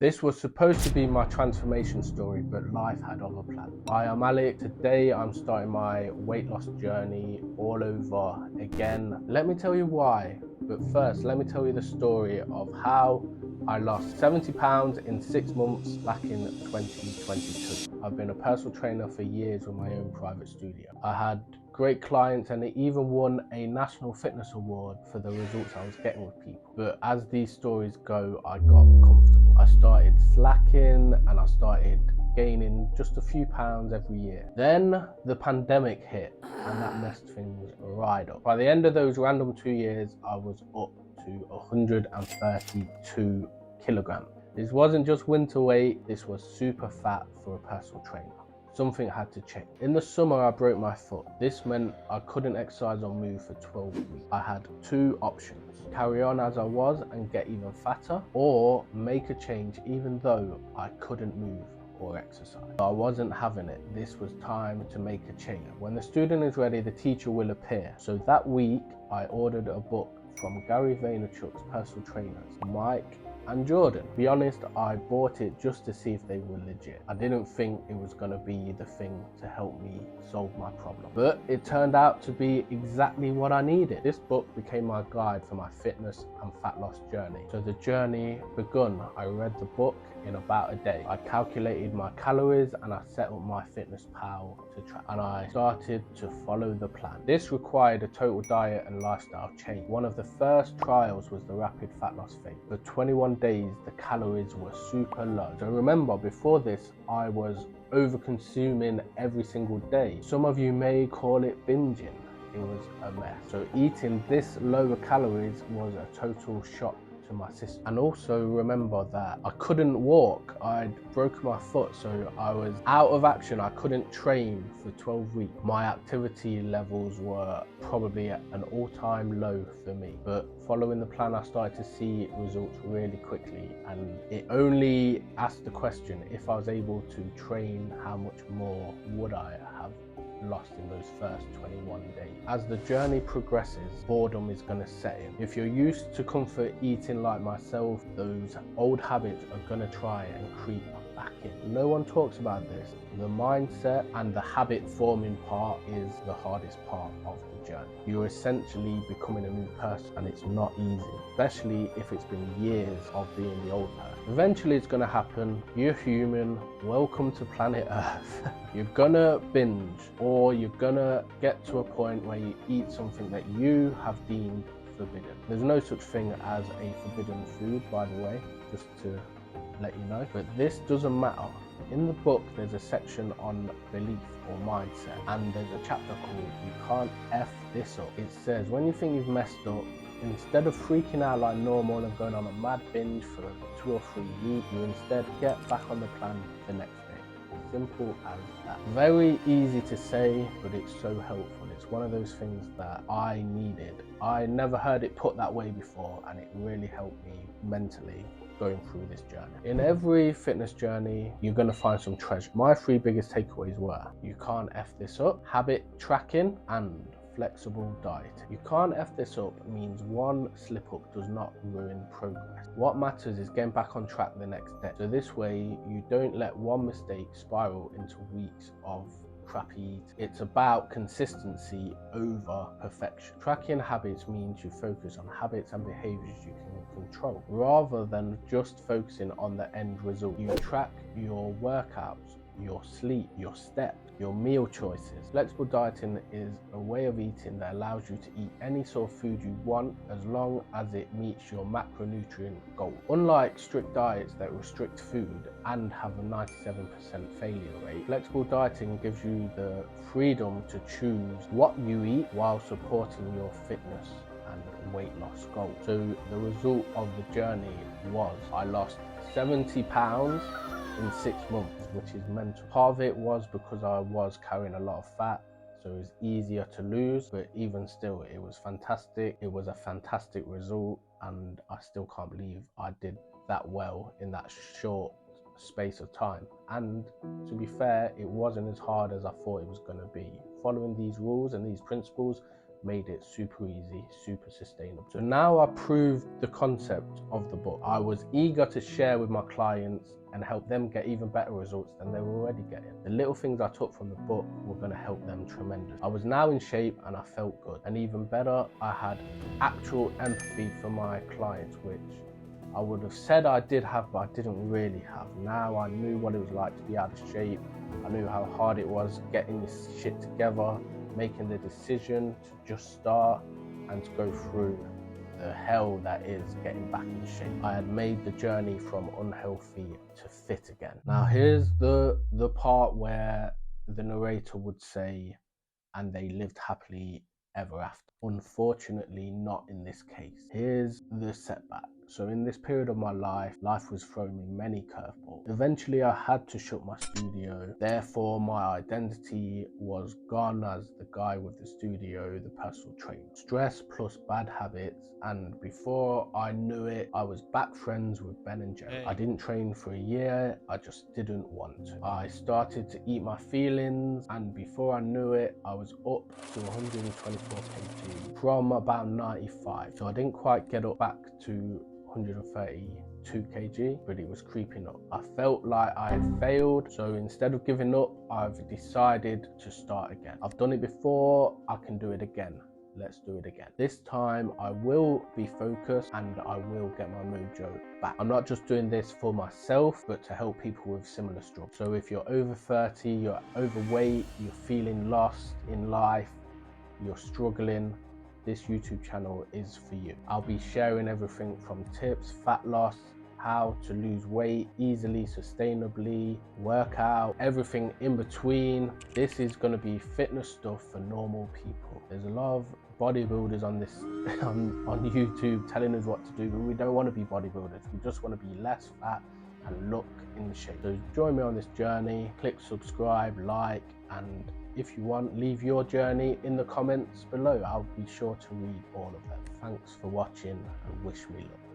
This was supposed to be my transformation story, but life had other plans. I am Alec. Today I'm starting my weight loss journey all over again. Let me tell you why, but first let me tell you the story of how I lost 70 pounds in 6 months back in 2022. I've been a personal trainer for years with my own private studio. I had great clients and they even won a national fitness award for the results I was getting with people. But as these stories go, I got comfortable. I started slacking and I started gaining just a few pounds every year. Then the pandemic hit and that messed things right up. By the end of those random 2 years, I was up to 132 kilograms. This wasn't just winter weight, this was super fat for a personal trainer. Something had to change. In the summer, I broke my foot. This meant I couldn't exercise or move for 12 weeks. I had two options: carry on as I was and get even fatter, or make a change even though I couldn't move or exercise. I wasn't having it. This was time to make a change. When the student is ready, the teacher will appear. So that week, I ordered a book from Gary Vaynerchuk's personal trainers, Mike and Jordan. To be honest, I bought it just to see if they were legit. I didn't think it was going to be the thing to help me solve my problem, but it turned out to be exactly what I needed. This book became my guide for my fitness and fat loss journey. So the journey begun. I read the book in about a day. I calculated my calories and I set up my MyFitnessPal to track, and I started to follow the plan. This required a total diet and lifestyle change. One of the first trials was the rapid fat loss phase. For 21 days, the calories were super low. So remember, before this, I was over consuming every single day. Some of you may call it binging. It was a mess. So eating this lower calories was a total shock to my system. And also remember that I couldn't walk. I'd broken my foot, so I was out of action. I couldn't train for 12 weeks. My activity levels were probably at an all-time low for me. But following the plan, I started to see results really quickly, and it only asked the question: if I was able to train, how much more would I have lost in those first 21 days. As the journey progresses, boredom is going to set in. If you're used to comfort eating like myself, those old habits are going to try and creep back in. No one talks about this. The mindset and the habit forming part is the hardest part of the journey. You're essentially becoming a new person, and it's not easy, especially if it's been years of being the old person. Eventually it's going to happen. You're human. Welcome to planet Earth. You're gonna binge, or you're gonna get to a point where you eat something that you have deemed forbidden. There's no such thing as a forbidden food, by the way, just to let you know, but this doesn't matter. In the book, there's a section on belief or mindset, and there's a chapter called "You Can't F This Up." It says, when you think you've messed up, instead of freaking out like normal and going on a mad binge for 2 or 3 weeks, you instead get back on the plan the next day. Simple as that. Very easy to say, but it's so helpful. It's one of those things that I needed. I never heard it put that way before, and it really helped me mentally going through this journey. In every fitness journey, you're going to find some treasure. My 3 biggest takeaways were: you can't F this up, habit tracking, and flexible diet. You can't F this up means one slip up does not ruin progress. What matters is getting back on track the next day. So this way you don't let one mistake spiral into weeks of crappy eating. It's about consistency over perfection. Tracking habits means you focus on habits and behaviors you can control, rather than just focusing on the end result. You track your workouts, your sleep, your steps, your meal choices. Flexible dieting is a way of eating that allows you to eat any sort of food you want as long as it meets your macronutrient goal. Unlike strict diets that restrict food and have a 97% failure rate, flexible dieting gives you the freedom to choose what you eat while supporting your fitness and weight loss goals. So the result of the journey was I lost 70 pounds in 6 months, which is mental. Part of it was because I was carrying a lot of fat, so it was easier to lose, but even still, it was fantastic. It was a fantastic result, and I still can't believe I did that well in that short space of time. And to be fair, it wasn't as hard as I thought it was going to be. Following these rules and these principles made it super easy, super sustainable. So now I proved the concept of the book. I was eager to share with my clients and help them get even better results than they were already getting. The little things I took from the book were going to help them tremendous. I was now in shape and I felt good. And even better, I had actual empathy for my clients, which I would have said I did have, but I didn't really have. Now I knew what it was like to be out of shape. I knew how hard it was getting this shit together, making the decision to just start and to go through the hell that is getting back in shape. I had made the journey from unhealthy to fit again. Now here's the part where the narrator would say, and they lived happily ever after. Unfortunately, not in this case. Here's the setback. So in this period of my life was throwing me many curveballs. Eventually I had to shut my studio. Therefore my identity was gone as the guy with the studio, the personal trainer. Stress plus bad habits, and before I knew it, I was back friends with Ben and Jerry. I didn't train for a year, I just didn't want to. I started to eat my feelings, and before I knew it, I was up to 124 kg from about 95. So I didn't quite get up back to 132 kg, but it was creeping up. I felt like I had failed, so instead of giving up, I've decided to start again. I've done it before, I can do it again. Let's do it again. This time I will be focused and I will get my mojo back. I'm not just doing this for myself, but to help people with similar struggles. So if you're over 30, you're overweight, you're feeling lost in life, you're struggling, this YouTube channel is for you. I'll be sharing everything from tips, fat loss, how to lose weight easily, sustainably, workout, everything in between. This is going to be fitness stuff for normal people. There's a lot of bodybuilders on this on YouTube telling us what to do, but we don't want to be bodybuilders. We just want to be less fat and look in shape. So join me on this journey. Click subscribe, like, and if you want, leave your journey in the comments below. I'll be sure to read all of them. Thanks for watching and wish me luck.